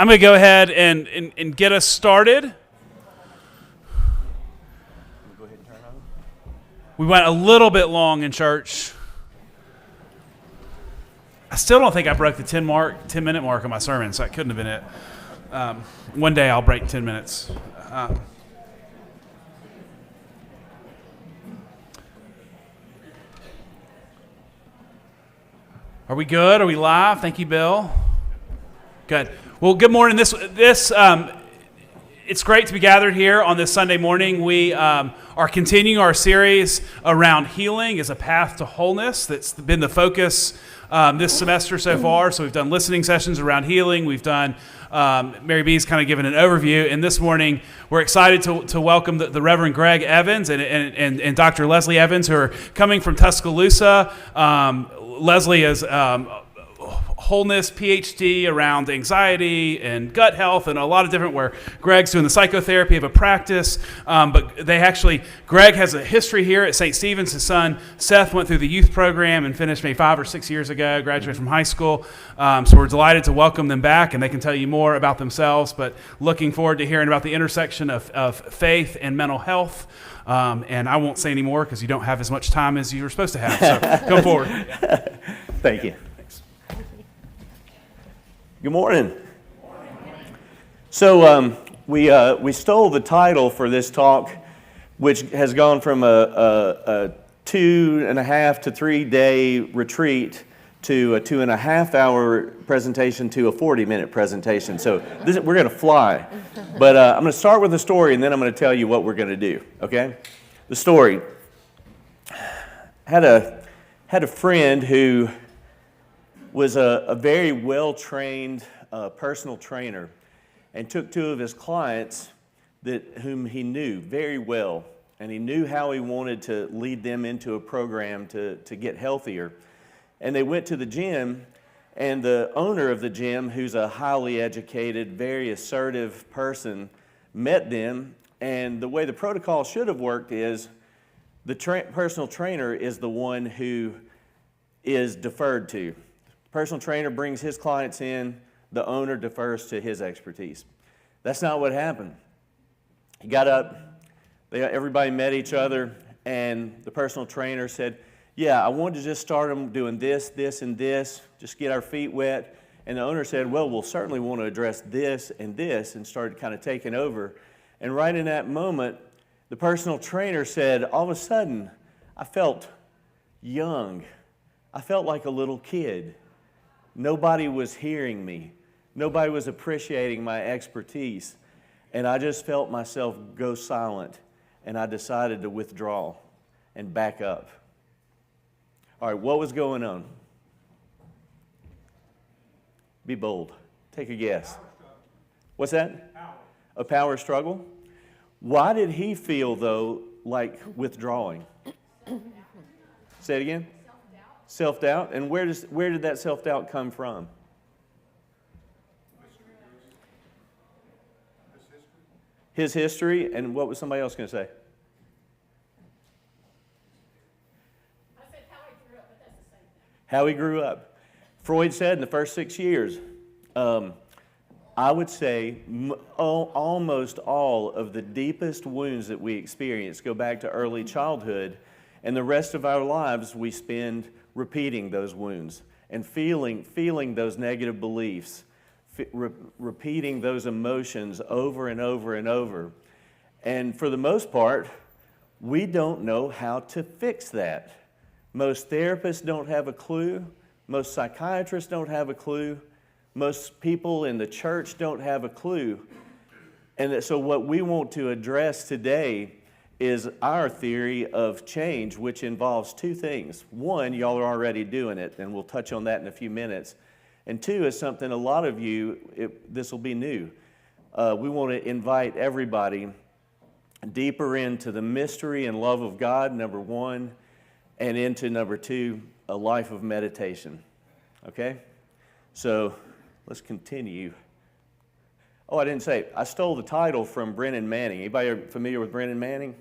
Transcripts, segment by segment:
I'm going to go ahead and get us started. We went a little bit long in church. I still don't think I broke the 10-minute mark on my sermon, so that couldn't have been it. One day I'll break 10 minutes. Are we good? Are we live? Thank you, Bill. Good. Well, good morning. It's great to be gathered here on this Sunday morning. We are continuing our series around healing as a path to wholeness. That's been the focus this semester so far. So we've done listening sessions around healing. We've done, Mary B's kind of given an overview. And this morning, we're excited to welcome the Reverend Greg Evans and Dr. Leslie Evans, who are coming from Tuscaloosa. Leslie is wholeness PhD around anxiety and gut health and a lot of different, where Greg's doing the psychotherapy of a practice. But Greg has a history here at St. Stephen's. His son, Seth, went through the youth program and finished maybe 5 or 6 years ago, graduated from high school. So we're delighted to welcome them back, and they can tell you more about themselves, but looking forward to hearing about the intersection of faith and mental health. And I won't say any more because you don't have as much time as you were supposed to have. So come forward. Thank you. Thanks. Good morning. So we stole the title for this talk, which has gone from a 2.5 to 3 day retreat to a 2.5 hour presentation to a 40-minute presentation. So we're going to fly. But I'm going to start with a story, and then I'm going to tell you what we're going to do. Okay? The story. Had a friend who was a very well-trained personal trainer, and took 2 of his clients whom he knew very well, and he knew how he wanted to lead them into a program to get healthier. And they went to the gym, and the owner of the gym, who's a highly educated, very assertive person, met them. And the way the protocol should have worked is the personal trainer is the one who is deferred to. The personal trainer brings his clients in, the owner defers to his expertise. That's not what happened. He got up, everybody met each other, and the personal trainer said, "Yeah, I wanted to just start them doing this, this, and this, just get our feet wet." And the owner said, "Well, we'll certainly want to address this, and started kind of taking over. And right in that moment, the personal trainer said, all of a sudden, I felt young. I felt like a little kid. Nobody was hearing me. Nobody was appreciating my expertise. And I just felt myself go silent, and I decided to withdraw and back up." All right, what was going on? Be bold. Take a guess. What's that? Power. A power struggle? Why did he feel, though, like withdrawing? Say it again? Self-doubt. Self-doubt? And where did that self-doubt come from? His history. And what was somebody else going to say? How he grew up. Freud said in the first 6 years, I would say almost all of the deepest wounds that we experience go back to early childhood, and the rest of our lives we spend repeating those wounds and feeling those negative beliefs, repeating those emotions over and over and over. And for the most part, we don't know how to fix that. Most therapists don't have a clue. Most psychiatrists don't have a clue. Most people in the church don't have a clue. And so what we want to address today is our theory of change, which involves 2 things. 1, y'all are already doing it, and we'll touch on that in a few minutes. And 2 is something a lot of you, this will be new. We want to invite everybody deeper into the mystery and love of God, number 1, and into number 2, a life of meditation. Okay? So let's continue. Oh, I didn't say, I stole the title from Brennan Manning. Anybody familiar with Brennan Manning?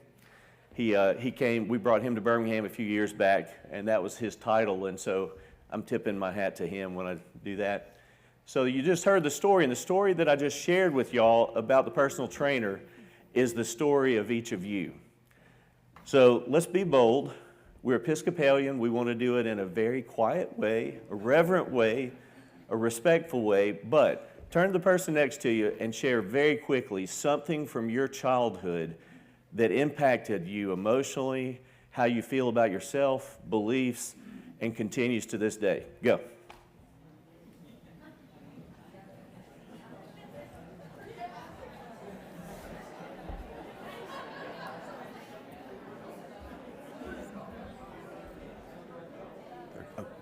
He came, we brought him to Birmingham a few years back, and that was his title, and so I'm tipping my hat to him when I do that. So you just heard the story, and the story that I just shared with y'all about the personal trainer is the story of each of you. So let's be bold. We're Episcopalian. We want to do it in a very quiet way, a reverent way, a respectful way, but turn to the person next to you and share very quickly something from your childhood that impacted you emotionally, how you feel about yourself, beliefs, and continues to this day. Go.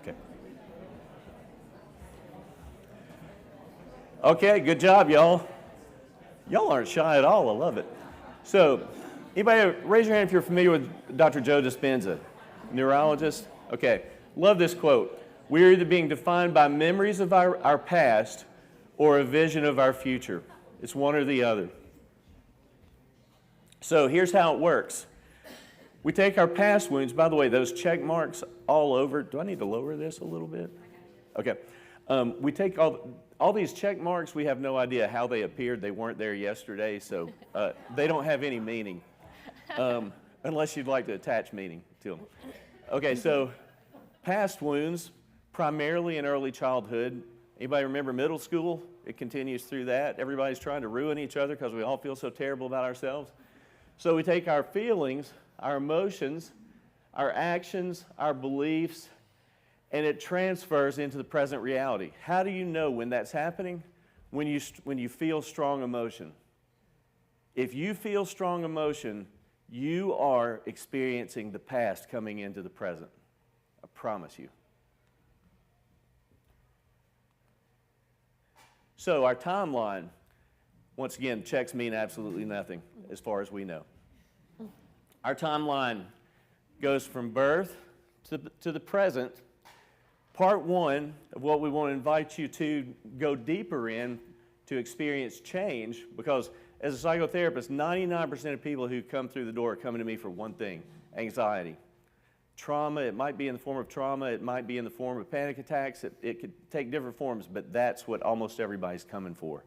Okay. Okay, good job, y'all. Y'all aren't shy at all. I love it. So, anybody raise your hand if you're familiar with Dr. Joe Dispenza, neurologist? Okay, love this quote. We're either being defined by memories of our past or a vision of our future. It's one or the other. So here's how it works. We take our past wounds. By the way, those check marks all over. Do I need to lower this a little bit? Okay. We take all these check marks. We have no idea how they appeared. They weren't there yesterday, so they don't have any meaning, unless you'd like to attach meaning to them. Okay, so past wounds, primarily in early childhood. Anybody remember middle school? It continues through that. Everybody's trying to ruin each other because we all feel so terrible about ourselves. So we take our feelings, our emotions, our actions, our beliefs, and it transfers into the present reality. How do you know when that's happening? When you feel strong emotion. If you feel strong emotion, you are experiencing the past coming into the present. I promise you. So our timeline, once again, checks mean absolutely nothing as far as we know. Our timeline goes from birth to the present. Part one of what we want to invite you to go deeper in to experience change, because as a psychotherapist, 99% of people who come through the door are coming to me for one thing: anxiety. Trauma, it might be in the form of trauma, it might be in the form of panic attacks, it could take different forms, but that's what almost everybody's coming for.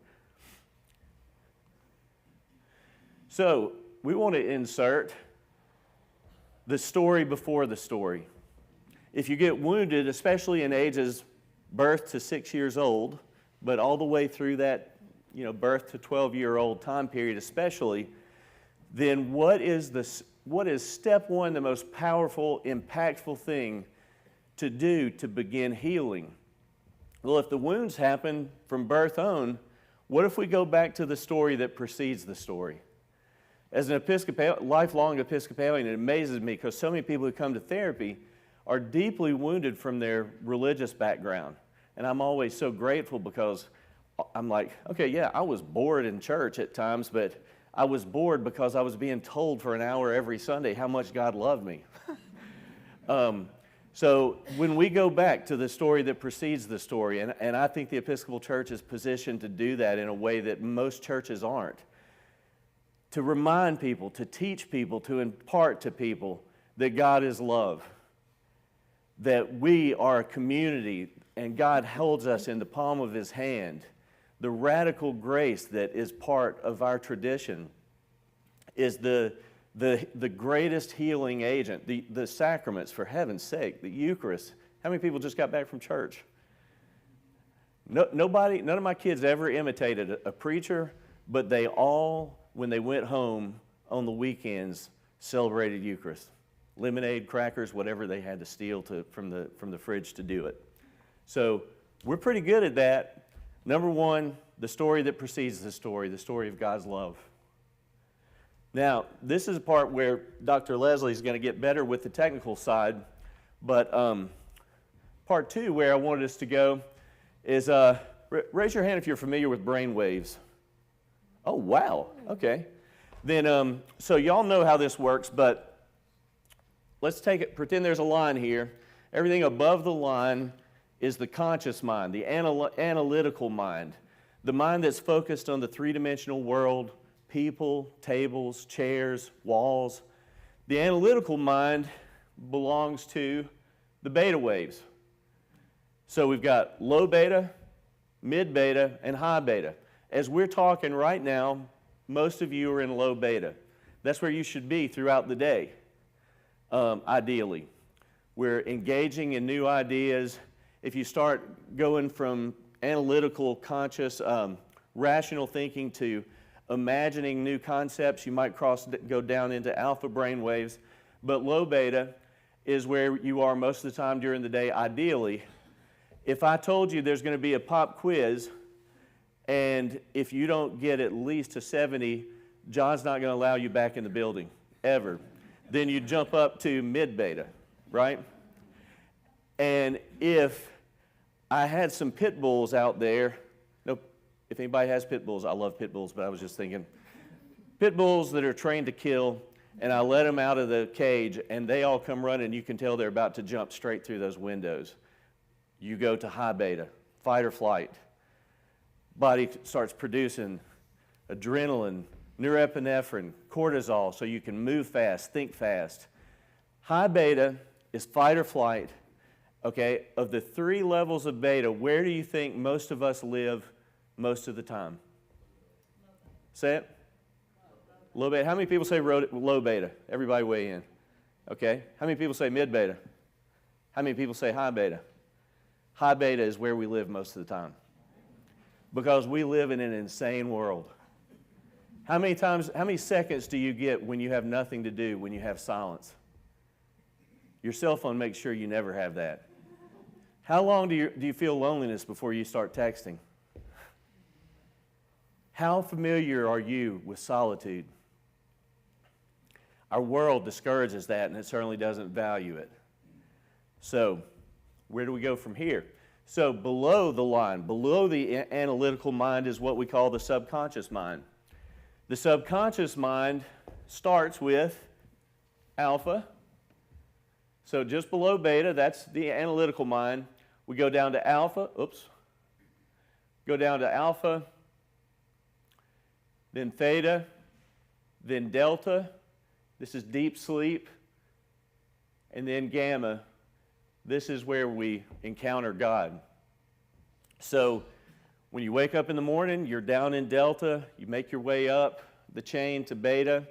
So, we want to insert the story before the story. If you get wounded, especially in ages birth to 6 years old, but all the way through that, birth to 12-year-old time period especially, then what is step one, the most powerful, impactful thing to do to begin healing? Well, if the wounds happen from birth on, what if we go back to the story that precedes the story? As an lifelong Episcopalian, it amazes me because so many people who come to therapy are deeply wounded from their religious background. And I'm always so grateful because I'm like, okay, yeah, I was bored in church at times, but I was bored because I was being told for an hour every Sunday how much God loved me. So when we go back to the story that precedes the story, and I think the Episcopal Church is positioned to do that in a way that most churches aren't, to remind people, to teach people, to impart to people that God is love, that we are a community and God holds us in the palm of His hand. The radical grace that is part of our tradition is the greatest healing agent. The sacraments, for heaven's sake, the Eucharist. How many people just got back from church? None of my kids ever imitated a preacher, but they all, when they went home on the weekends, celebrated Eucharist. Lemonade, crackers, whatever they had to steal from the fridge to do it. So we're pretty good at that. Number one, the story that precedes the story of God's love. Now, this is a part where Dr. Leslie is going to get better with the technical side, but part two, where I wanted us to go, is raise your hand if you're familiar with brain waves. Oh, wow, okay. Then, so y'all know how this works, but let's pretend there's a line here. Everything above the line is the conscious mind, the analytical mind, the mind that's focused on the three-dimensional world, people, tables, chairs, walls. The analytical mind belongs to the beta waves. So we've got low beta, mid beta, and high beta. As we're talking right now, most of you are in low beta. That's where you should be throughout the day, ideally. We're engaging in new ideas. If you start going from analytical, conscious, rational thinking to imagining new concepts, you might go down into alpha brain waves. But low beta is where you are most of the time during the day, ideally. If I told you there's going to be a pop quiz, and if you don't get at least a 70, John's not going to allow you back in the building, ever. Then you jump up to mid-beta, right? And if I had some pit bulls out there, nope, if anybody has pit bulls, I love pit bulls, but I was just thinking, pit bulls that are trained to kill, and I let them out of the cage, and they all come running, you can tell they're about to jump straight through those windows. You go to high beta, fight or flight. Body starts producing adrenaline, norepinephrine, cortisol, so you can move fast, think fast. High beta is fight or flight. Okay, of the 3 levels of beta, where do you think most of us live most of the time? Say it. Low beta. How many people say low beta? Everybody weigh in. Okay. How many people say mid beta? How many people say high beta? High beta is where we live most of the time. Because we live in an insane world. How many seconds do you get when you have nothing to do, when you have silence? Your cell phone makes sure you never have that. How long do you feel loneliness before you start texting? How familiar are you with solitude? Our world discourages that, and it certainly doesn't value it. So, where do we go from here? So, below the line, below the analytical mind is what we call the subconscious mind. The subconscious mind starts with alpha. So, just below beta, that's the analytical mind. We go down to alpha, go down to alpha, then theta, then delta. This is deep sleep. And then gamma. This is where we encounter God. So when you wake up in the morning, you're down in delta. You make your way up the chain to beta.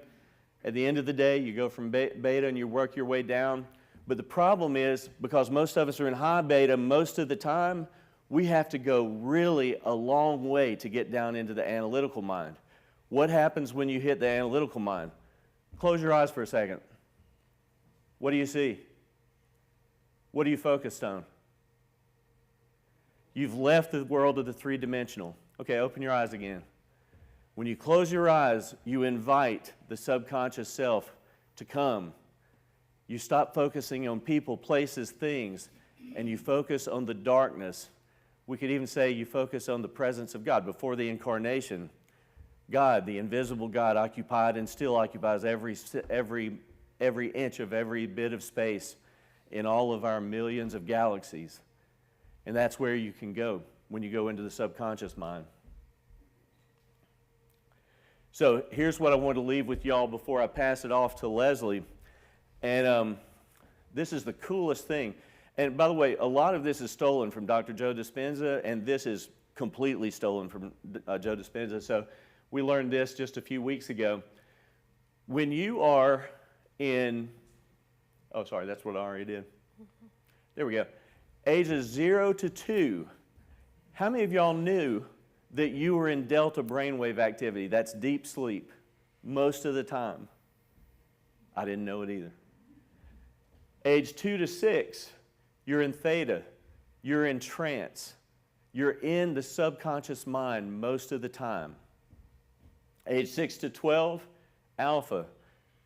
At the end of the day, you go from beta and you work your way down. But the problem is, because most of us are in high beta most of the time, we have to go really a long way to get down into the analytical mind. What happens when you hit the analytical mind? Close your eyes for a second. What do you see? What are you focused on? You've left the world of the three-dimensional. Okay, open your eyes again. When you close your eyes, you invite the subconscious self to come. You stop focusing on people, places, things, and you focus on the darkness. We could even say you focus on the presence of God. Before the incarnation, God, the invisible God, occupied and still occupies every inch of every bit of space in all of our millions of galaxies. And that's where you can go when you go into the subconscious mind. So here's what I want to leave with y'all before I pass it off to Leslie. And this is the coolest thing. And by the way, a lot of this is stolen from Dr. Joe Dispenza, and this is completely stolen from Joe Dispenza. So we learned this just a few weeks ago. When you are in, oh, sorry, that's what I already did. There we go. Ages 0 to 2. How many of y'all knew that you were in delta brainwave activity? That's deep sleep most of the time. I didn't know it either. Age 2 to 6, you're in theta. You're in trance. You're in the subconscious mind most of the time. Age 6 to 12, alpha,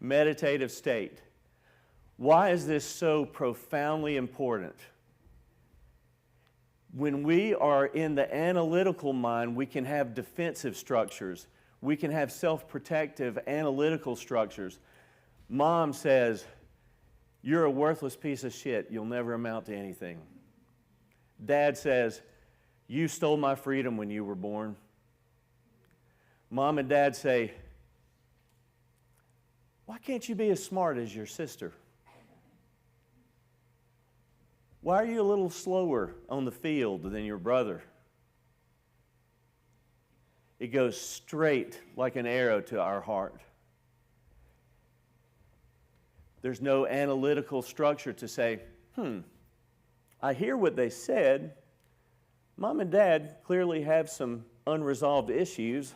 meditative state. Why is this so profoundly important? When we are in the analytical mind, we can have defensive structures. We can have self-protective analytical structures. Mom says, "You're a worthless piece of shit. You'll never amount to anything." Dad says, "You stole my freedom when you were born." Mom and Dad say, "Why can't you be as smart as your sister? Why are you a little slower on the field than your brother? It goes straight like an arrow to our heart. There's no analytical structure to say, I hear what they said. Mom and Dad clearly have some unresolved issues.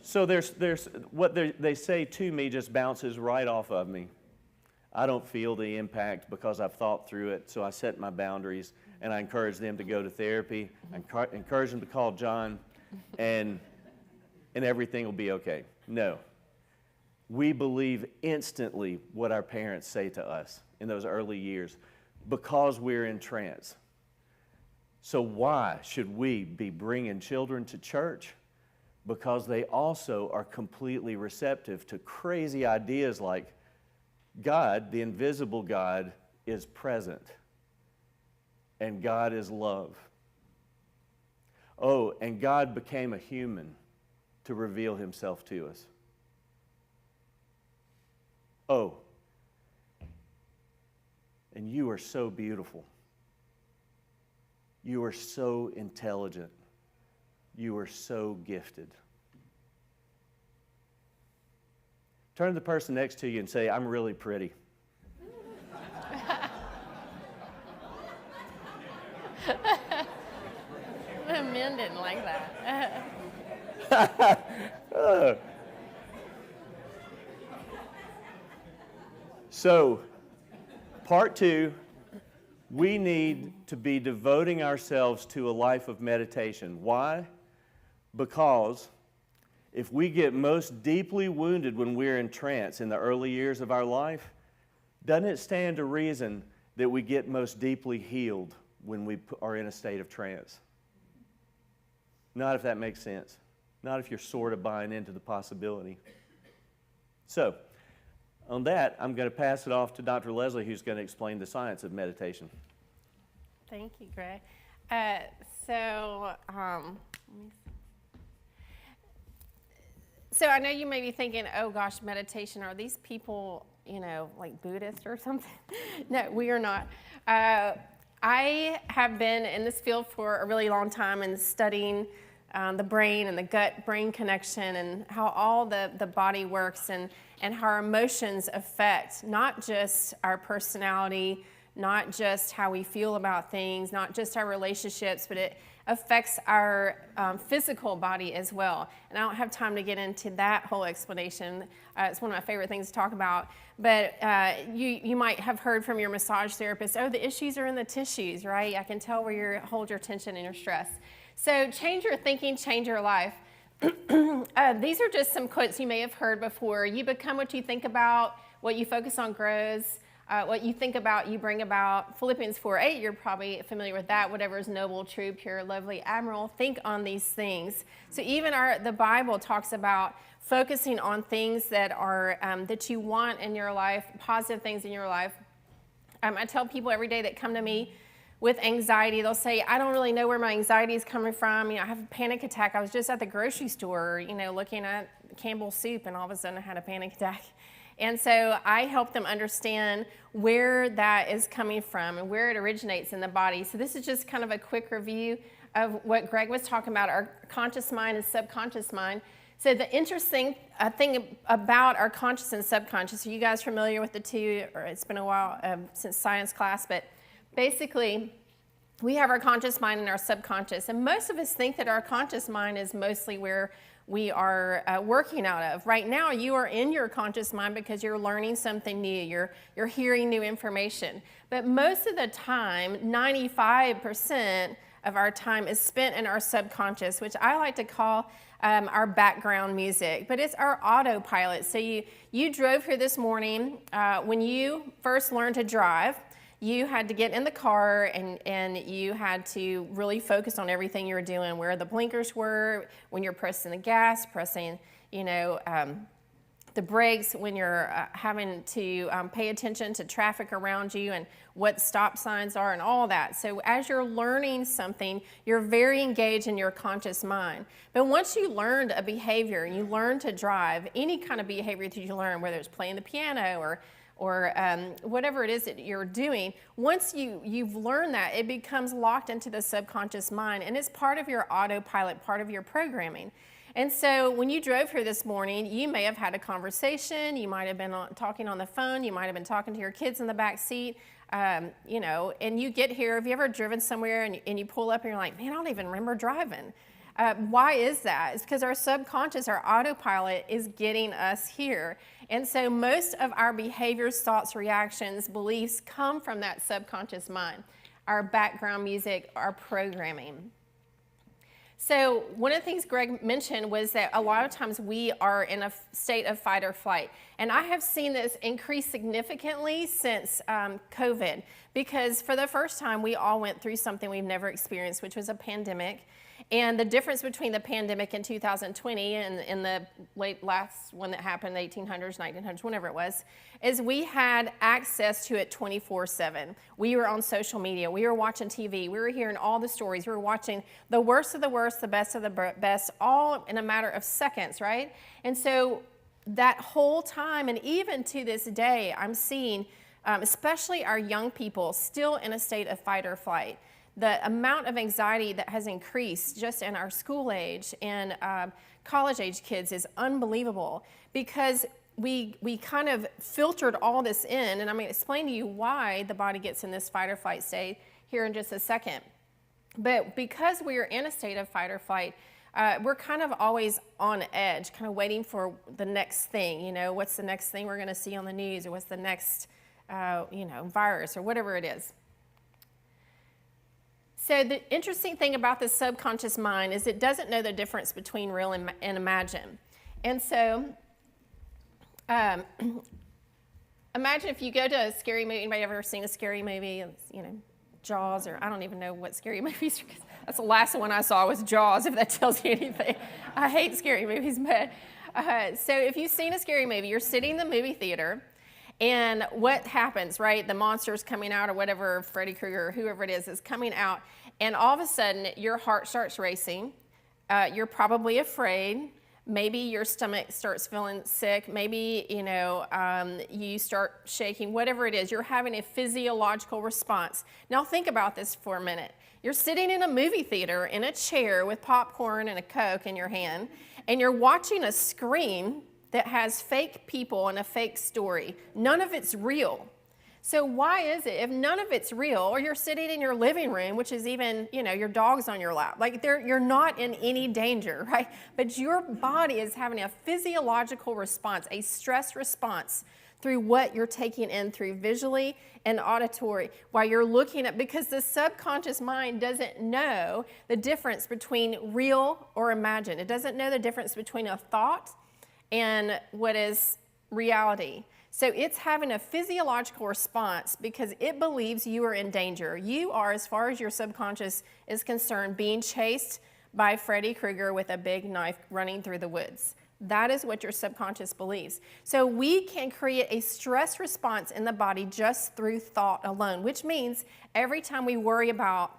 So there's what they say to me just bounces right off of me. I don't feel the impact because I've thought through it, so I set my boundaries, and I encourage them to go to therapy. I encourage them to call John, and everything will be okay. No. We believe instantly what our parents say to us in those early years because we're in trance. So why should we be bringing children to church? Because they also are completely receptive to crazy ideas like God, the invisible God, is present, and God is love. Oh, and God became a human to reveal himself to us. Oh, and you are so beautiful. You are so intelligent. You are so gifted. Turn to the person next to you and say, I'm really pretty. The men didn't like that. So, part 2, we need to be devoting ourselves to a life of meditation. Why? Because if we get most deeply wounded when we're in trance in the early years of our life, doesn't it stand to reason that we get most deeply healed when we are in a state of trance? Not if that makes sense. Not if you're sort of buying into the possibility. So, on that, I'm going to pass it off to Dr. Leslie, who's going to explain the science of meditation. Thank you, Greg. Let me see. So I know you may be thinking, oh gosh, meditation, are these people, like Buddhist or something? No, we are not. I have been in this field for a really long time and studying the brain and the gut-brain connection and how all the body works and how our emotions affect not just our personality, not just how we feel about things, not just our relationships, but it affects our physical body as well. And I don't have time to get into that whole explanation. It's one of my favorite things to talk about. But you might have heard from your massage therapist, oh, the issues are in the tissues, right? I can tell where you hold your tension and your stress. So change your thinking, change your life. These are just some quotes you may have heard before. You become what you think about, what you focus on grows. What you think about, you bring about. Philippians 4:8, you're probably familiar with that. Whatever is noble, true, pure, lovely, admirable, think on these things. So even the Bible talks about focusing on things that are that you want in your life, positive things in your life. I tell people every day that come to me with anxiety, they'll say, I don't really know where my anxiety is coming from. I have a panic attack. I was just at the grocery store, looking at Campbell's soup, and all of a sudden I had a panic attack. And so I help them understand where that is coming from and where it originates in the body. So this is just kind of a quick review of what Greg was talking about, our conscious mind and subconscious mind. So the interesting thing about our conscious and subconscious, are you guys familiar with the two? Or it's been a while since science class, but basically we have our conscious mind and our subconscious. And most of us think that our conscious mind is mostly where we are working out of. Right now, you are in your conscious mind because you're learning something new. You're hearing new information. But most of the time, 95% of our time is spent in our subconscious, which I like to call our background music. But it's our autopilot. So you drove here this morning. When you first learned to drive, you had to get in the car and you had to really focus on everything you were doing, where the blinkers were, when you're pressing the gas, pressing, the brakes, when you're having to pay attention to traffic around you and what stop signs are and all that. So as you're learning something, you're very engaged in your conscious mind. But once you learned a behavior, you learn to drive, any kind of behavior that you learn, whether it's playing the piano or whatever it is that you're doing, once you've learned that, it becomes locked into the subconscious mind, and it's part of your autopilot, part of your programming. And so when you drove here this morning, you may have had a conversation, you might have been talking on the phone, you might have been talking to your kids in the back seat, you know, and you get here. Have you ever driven somewhere and you pull up and you're like, man, I don't even remember driving? Why is that? It's because our subconscious, our autopilot is getting us here. And so most of our behaviors, thoughts, reactions, beliefs come from that subconscious mind, our background music, our programming. So one of the things Greg mentioned was that a lot of times we are in a state of fight or flight. And I have seen this increase significantly since COVID, because for the first time we all went through something we've never experienced, which was a pandemic. And the difference between the pandemic in 2020 and the last one that happened in the 1800s, 1900s, whenever it was, is we had access to it 24/7. We were on social media. We were watching TV. We were hearing all the stories. We were watching the worst of the worst, the best of the best, all in a matter of seconds, right? And so that whole time, and even to this day, I'm seeing, especially our young people, still in a state of fight or flight. The amount of anxiety that has increased just in our school age and college age kids is unbelievable, because we kind of filtered all this in, and I'm going to explain to you why the body gets in this fight or flight state here in just a second. But because we are in a state of fight or flight, we're kind of always on edge, kind of waiting for the next thing. You know, what's the next thing we're going to see on the news, or what's the next, you know, virus, or whatever it is. So the interesting thing about the subconscious mind is it doesn't know the difference between real and imagine. And so imagine if you go to a scary movie. Anybody ever seen a scary movie? You know, Jaws, or I don't even know what scary movies. That's the last one I saw was Jaws, if that tells you anything. I hate scary movies, but so if you've seen a scary movie, you're sitting in the movie theater, and what happens, right? The monster's coming out, or whatever, Freddy Krueger or whoever it is coming out, and all of a sudden your heart starts racing. You're probably afraid. Maybe your stomach starts feeling sick. Maybe, you know, you start shaking. Whatever it is, you're having a physiological response. Now think about this for a minute. You're sitting in a movie theater in a chair with popcorn and a Coke in your hand, and you're watching a screen that has fake people and a fake story. None of it's real. So why is it, if none of it's real, or you're sitting in your living room, which is even, you know, your dog's on your lap, like you're not in any danger, right? But your body is having a physiological response, a stress response through what you're taking in through visually and auditory while you're looking at, because the subconscious mind doesn't know the difference between real or imagined. It doesn't know the difference between a thought and what is reality. So it's having a physiological response because it believes you are in danger. You are, as far as your subconscious is concerned, being chased by Freddy Krueger with a big knife running through the woods. That is what your subconscious believes. So we can create a stress response in the body just through thought alone, which means every time we worry about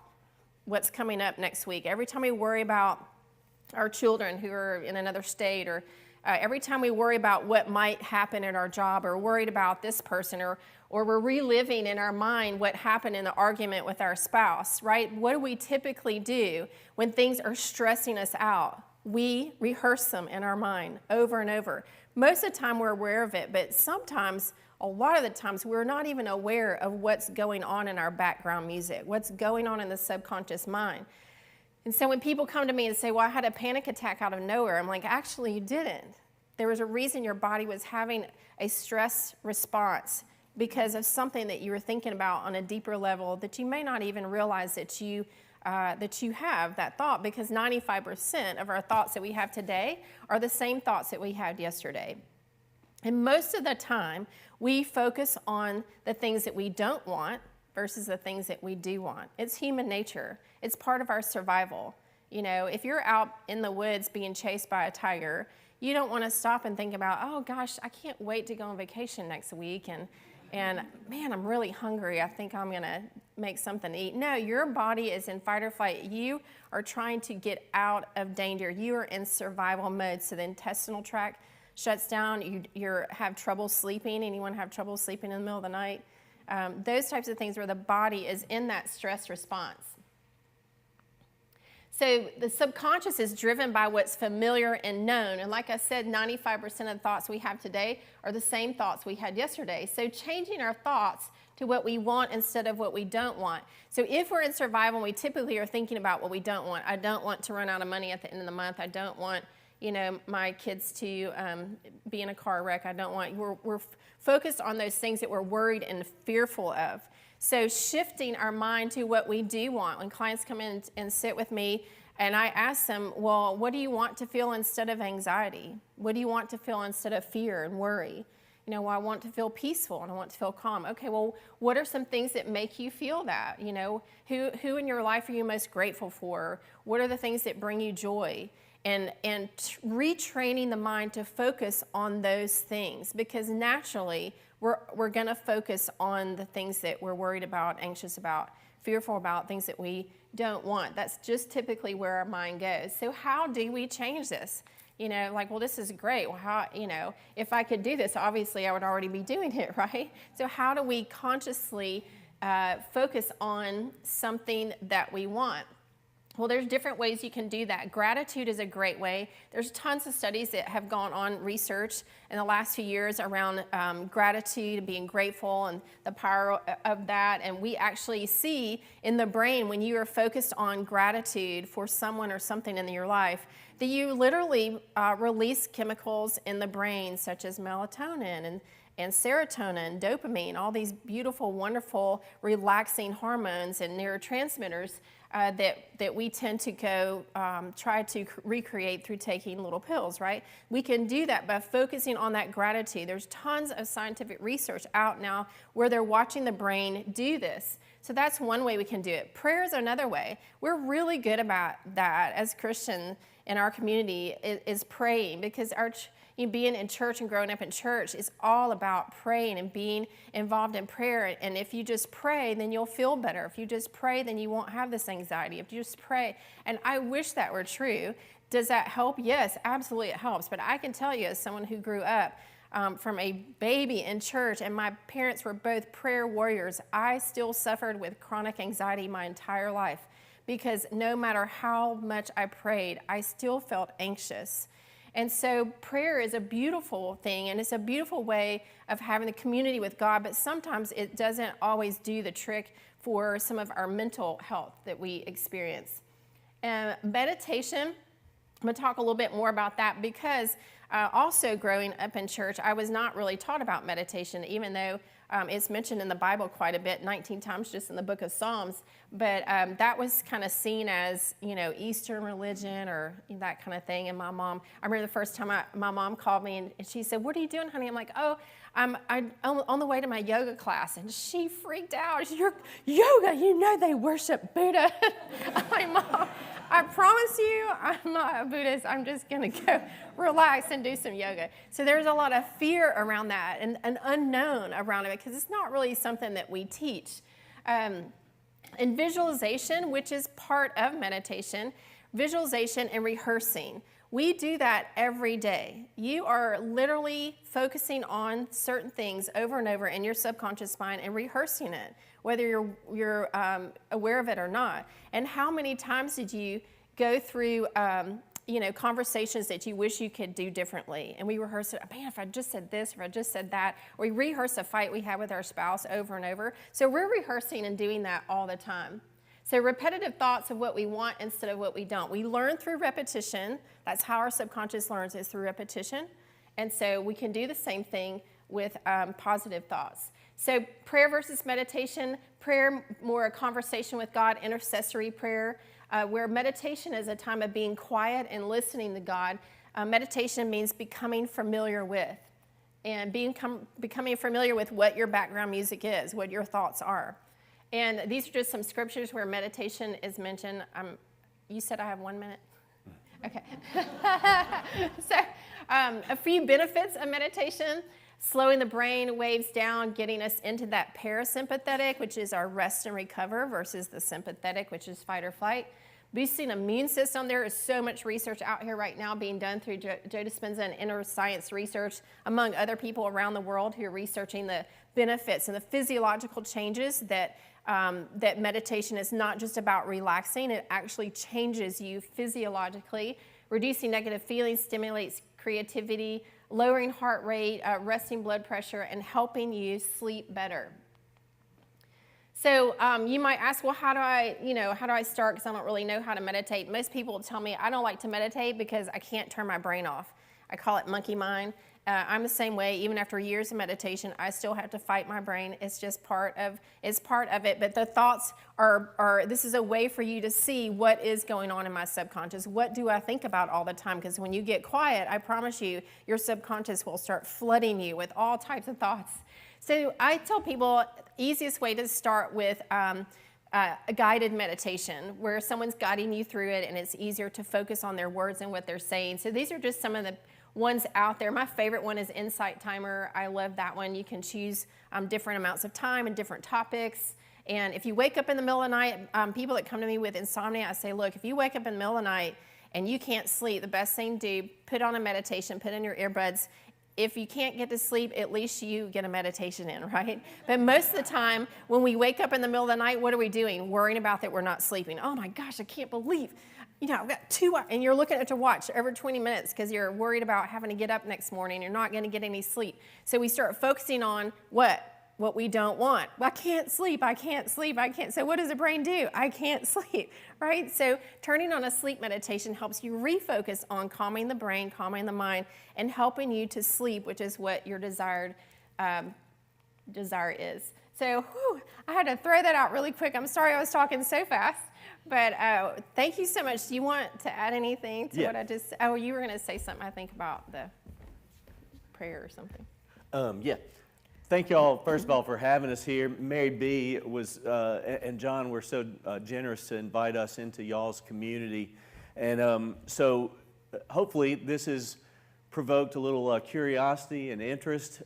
what's coming up next week, every time we worry about our children who are in another state, or every time we worry about what might happen at our job, or worried about this person, or we're reliving in our mind what happened in the argument with our spouse, right? What do we typically do when things are stressing us out? We rehearse them in our mind over and over. Most of the time we're aware of it, but sometimes, a lot of the times, we're not even aware of what's going on in our background music, what's going on in the subconscious mind. And so when people come to me and say, well, I had a panic attack out of nowhere, I'm like, actually, you didn't. There was a reason your body was having a stress response because of something that you were thinking about on a deeper level that you may not even realize that you have that thought, because 95% of our thoughts that we have today are the same thoughts that we had yesterday. And most of the time, we focus on the things that we don't want versus the things that we do want. It's human nature. It's part of our survival. You know, if you're out in the woods being chased by a tiger, you don't want to stop and think about, oh gosh, I can't wait to go on vacation next week, and man, I'm really hungry. I think I'm going to make something to eat. No, your body is in fight or flight. You are trying to get out of danger. You are in survival mode. So the intestinal tract shuts down. You have trouble sleeping. Anyone have trouble sleeping in the middle of the night? Those types of things where the body is in that stress response. So the subconscious is driven by what's familiar and known. And like I said, 95% of the thoughts we have today are the same thoughts we had yesterday. So changing our thoughts to what we want instead of what we don't want. So if we're in survival, we typically are thinking about what we don't want. I don't want to run out of money at the end of the month. I don't want, my kids to be in a car wreck. I don't want, we're focused on those things that we're worried and fearful of. So shifting our mind to what we do want. When clients come in and sit with me and I ask them, well, what do you want to feel instead of anxiety? What do you want to feel instead of fear and worry? Well, I want to feel peaceful and I want to feel calm. Okay, well, what are some things that make you feel that? Who in your life are you most grateful for? What are the things that bring you joy? And retraining the mind to focus on those things, because naturally we're going to focus on the things that we're worried about, anxious about, fearful about, things that we don't want. That's just typically where our mind goes. So how do we change this? Well, this is great. Well, how, if I could do this, obviously I would already be doing it, right? So how do we consciously focus on something that we want? Well, there's different ways you can do that. Gratitude is a great way. There's tons of studies that have gone on research in the last few years around gratitude and being grateful and the power of that. And we actually see in the brain, when you are focused on gratitude for someone or something in your life, that you literally release chemicals in the brain such as melatonin and serotonin, dopamine, all these beautiful, wonderful, relaxing hormones and neurotransmitters that we tend to go try to recreate through taking little pills, right? We can do that by focusing on that gratitude. There's tons of scientific research out now where they're watching the brain do this. So that's one way we can do it. Prayer is another way. We're really good about that as Christians in our community is praying, because being in church and growing up in church is all about praying and being involved in prayer. And if you just pray, then you'll feel better. If you just pray, then you won't have this anxiety. If you just pray, and I wish that were true. Does that help? Yes, absolutely it helps. But I can tell you, as someone who grew up from a baby in church, and my parents were both prayer warriors, I still suffered with chronic anxiety my entire life, because no matter how much I prayed, I still felt anxious. And so prayer is a beautiful thing, and it's a beautiful way of having a community with God, but sometimes it doesn't always do the trick for some of our mental health that we experience. Meditation, I'm going to talk a little bit more about that, because also growing up in church, I was not really taught about meditation, even though it's mentioned in the Bible quite a bit, 19 times just in the book of Psalms. But that was kind of seen as, Eastern religion or that kind of thing. And my mom, I remember the first time my mom called me and she said, "What are you doing, honey?" I'm like, "Oh, I'm on the way to my yoga class." And she freaked out. She said, "Your yoga, they worship Buddha." I'm like, "Mom, I promise you, I'm not a Buddhist. I'm just going to go relax and do some yoga." So there's a lot of fear around that and an unknown around it, because it's not really something that we teach. And visualization, which is part of meditation, visualization and rehearsing. We do that every day. You are literally focusing on certain things over and over in your subconscious mind and rehearsing it, whether you're aware of it or not. And how many times did you go through conversations that you wish you could do differently? And we rehearse it. Man, if I just said this, if I just said that. Or we rehearse a fight we had with our spouse over and over. So we're rehearsing and doing that all the time. So repetitive thoughts of what we want instead of what we don't. We learn through repetition. That's how our subconscious learns, is through repetition. And so we can do the same thing with positive thoughts. So prayer versus meditation. Prayer, more a conversation with God, intercessory prayer, where meditation is a time of being quiet and listening to God. Meditation means becoming familiar with, and becoming familiar with what your background music is, what your thoughts are. And these are just some scriptures where meditation is mentioned. You said I have 1 minute? Okay. So a few benefits of meditation: slowing the brain waves down, getting us into that parasympathetic, which is our rest and recover, versus the sympathetic, which is fight or flight. boosting immune system. There is so much research out here right now being done through Joe Dispenza and Inner Science Research, among other people around the world who are researching the benefits and the physiological changes that that meditation is not just about relaxing. It actually changes you physiologically. Reducing negative feelings stimulates creativity, lowering heart rate, resting blood pressure, and helping you sleep better. So you might ask, well, how do I start? Because I don't really know how to meditate. Most people will tell me I don't like to meditate because I can't turn my brain off. I call it monkey mind. I'm the same way. Even after years of meditation, I still have to fight my brain. It's just part of it. But the thoughts are this is a way for you to see what is going on in my subconscious. What do I think about all the time? Because when you get quiet, I promise you, your subconscious will start flooding you with all types of thoughts. So I tell people easiest way to start with a guided meditation where someone's guiding you through it and it's easier to focus on their words and what they're saying. So these are just some of the ones out there. My favorite one is Insight Timer. I love that one. You can choose different amounts of time and different topics. And if you wake up in the middle of the night, people that come to me with insomnia, I say, look, if you wake up in the middle of the night and you can't sleep, the best thing to do, put on a meditation, put in your earbuds. If you can't get to sleep, at least you get a meditation in, right? But most of the time, when we wake up in the middle of the night, what are we doing? Worrying about that we're not sleeping. Oh my gosh, I can't believe, I've got 2 hours, and you're looking at your watch every 20 minutes because you're worried about having to get up next morning. You're not going to get any sleep. So we start focusing on what we don't want. Well, I can't sleep. So what does the brain do? I can't sleep, right? So turning on a sleep meditation helps you refocus on calming the brain, calming the mind, and helping you to sleep, which is what your desired desire is. So I had to throw that out really quick. I'm sorry I was talking so fast, but thank you so much. Do you want to add anything to what I just? Oh, you were going to say something, I think, about the prayer or something. Yeah. Thank you all, first of all, for having us here. Mary B. and John were so generous to invite us into y'all's community. And so hopefully this has provoked a little curiosity and interest.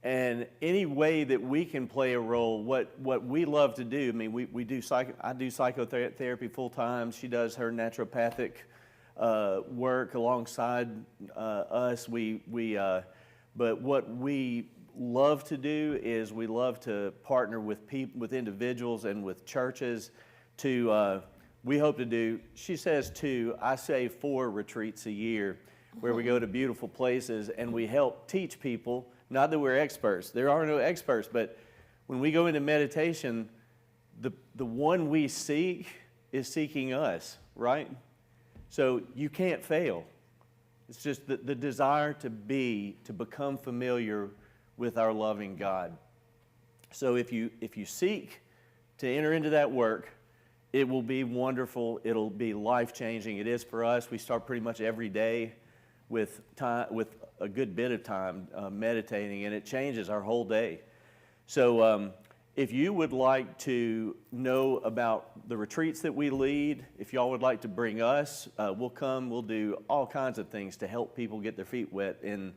And any way that we can play a role, what we love to do, I mean, I do psychotherapy full time. She does her naturopathic work alongside us. But what we love to do is we love to partner with people, with individuals and with churches to, we hope to do, she says 2, I say 4 retreats a year where we go to beautiful places and we help teach people, not that we're experts, there are no experts, but when we go into meditation, the one we seek is seeking us, right? So you can't fail. It's just the desire to become familiar with our loving God. So if you seek to enter into that work, it will be wonderful. It'll be life-changing. It is for us. We start pretty much every day with a good bit of time meditating, and it changes our whole day. So if you would like to know about the retreats that we lead, if y'all would like to bring us, we'll come. We'll do all kinds of things to help people get their feet wet in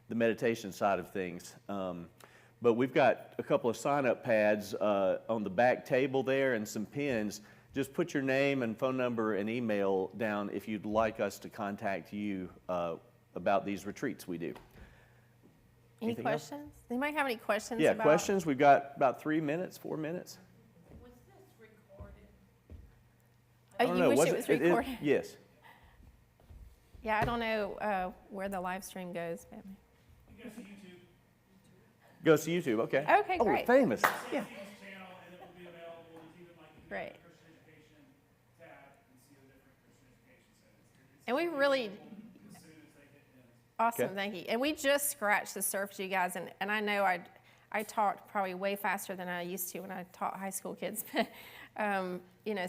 the meditation side of things. But we've got a couple of sign-up pads on the back table there and some pens. Just put your name and phone number and email down if you'd like us to contact you about these retreats we do. Any questions? Anybody have any questions? Yeah, questions. We've got about 3 minutes, 4 minutes. Was this recorded? I don't you know. wish it was recorded? Yes. Yeah, I don't know where the live stream goes. But... Goes to YouTube, okay. Okay, Oh, great. we're famous. Yeah. Great. And we really, awesome, Okay. thank you. And we just scratched the surface, you guys, and I know I talked probably way faster than I used to when I taught high school kids, but,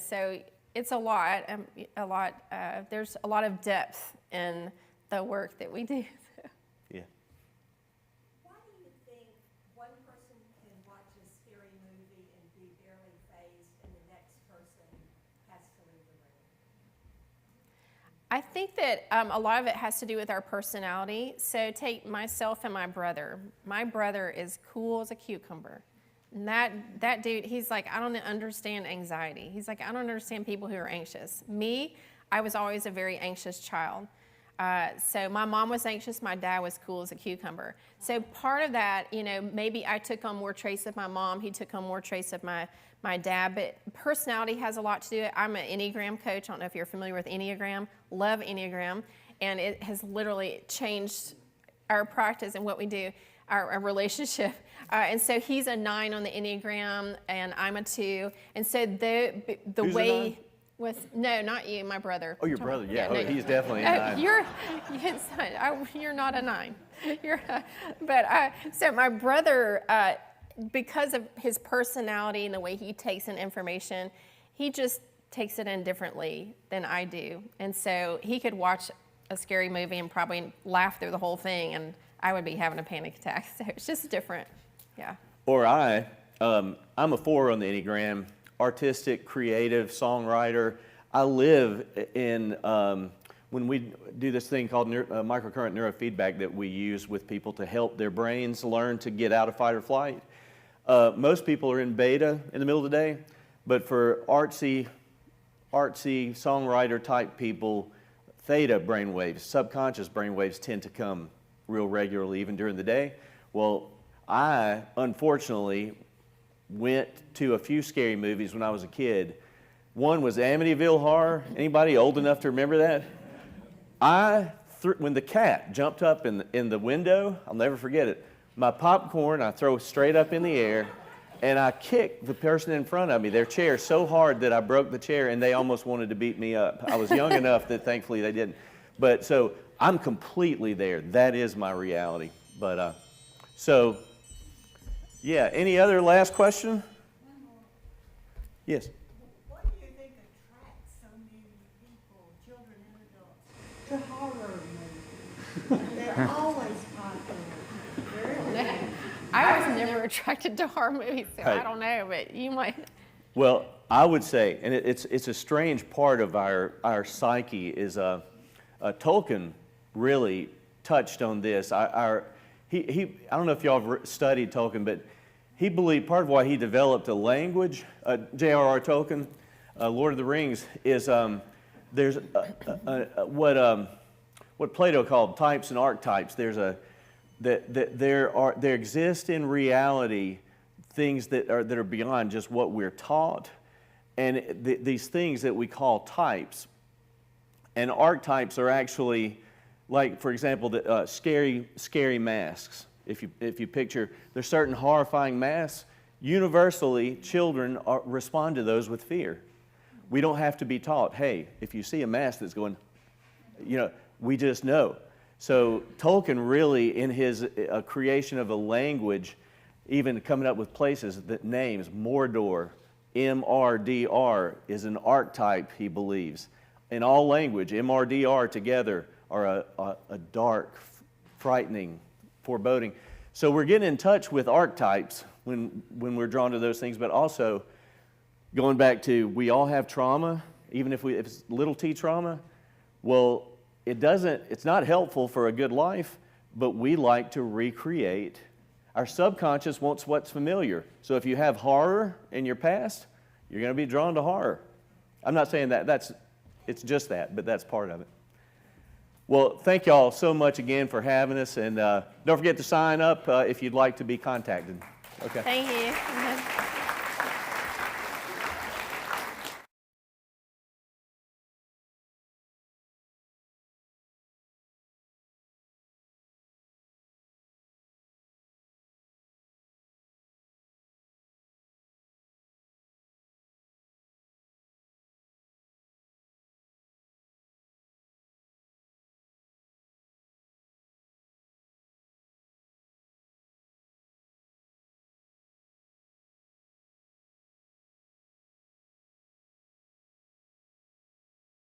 so it's a lot, there's a lot of depth in the work that we do. Yeah. Why do you think one person can watch a scary movie and be barely fazed and the next person has to leave the room? I think that a lot of it has to do with our personality. So take myself and my brother. My brother is cool as a cucumber. And that dude, he's like, I don't understand anxiety. He's like, I don't understand people who are anxious. Me, I was always a very anxious child. So my mom was anxious. My dad was cool as a cucumber. So part of that, maybe I took on more traits of my mom. He took on more traits of my dad. But personality has a lot to do with it. I'm an Enneagram coach. I don't know if you're familiar with Enneagram. Love Enneagram. And it has literally changed our practice and what we do, our relationship. And so he's a 9 on the Enneagram, and I'm a 2. And so the Who's way with no, not you, my brother. Oh, your brother, yeah. no, He's definitely a 9. You're not a 9. So my brother, because of his personality and the way he takes in information, he just takes it in differently than I do. And so he could watch a scary movie and probably laugh through the whole thing, and I would be having a panic attack. So it's just different. Yeah. Or I'm a 4 on the Enneagram, artistic, creative, songwriter. I live in, when we do this thing called microcurrent neurofeedback that we use with people to help their brains learn to get out of fight or flight. Most people are in beta in the middle of the day, but for artsy songwriter type people, theta brainwaves, subconscious brainwaves tend to come real regularly even during the day. Well, I, unfortunately, went to a few scary movies when I was a kid. One was Amityville Horror. Anybody old enough to remember that? When the cat jumped up in the window, I'll never forget it. My popcorn I throw straight up in the air, and I kicked the person in front of me, their chair, so hard that I broke the chair, and they almost wanted to beat me up. I was young enough that thankfully they didn't. But so I'm completely there. That is my reality. But so, yeah. Any other last question? Yes. What do you think attracts so many people, children and adults, to horror movies? They're always popular. I was never attracted to horror movies, so Right. I don't know, but you might. Well, I would say, and it's a strange part of our psyche, is Tolkien really touched on this. I don't know if y'all have studied Tolkien, but he believed part of why he developed a language, J.R.R. Tolkien, Lord of the Rings, is there's what Plato called types and archetypes. There exist in reality things that are beyond just what we're taught, and these things that we call types. And archetypes are actually, like, for example, the scary masks. If you picture, there's certain horrifying masks. Universally, children respond to those with fear. We don't have to be taught, hey, if you see a mask that's going, we just know. So Tolkien really, in his creation of a language, even coming up with places that names, Mordor, M-R-D-R, is an archetype, he believes. In all language, M-R-D-R together are a dark, frightening, foreboding. So we're getting in touch with archetypes when we're drawn to those things, but also going back to, we all have trauma, even if it's little t trauma. Well, it's not helpful for a good life, but we like to recreate. Our subconscious wants what's familiar. So if you have horror in your past, you're going to be drawn to horror. I'm not saying it's just that, but that's part of it. Well, thank y'all so much again for having us, and don't forget to sign up if you'd like to be contacted. Okay. Thank you.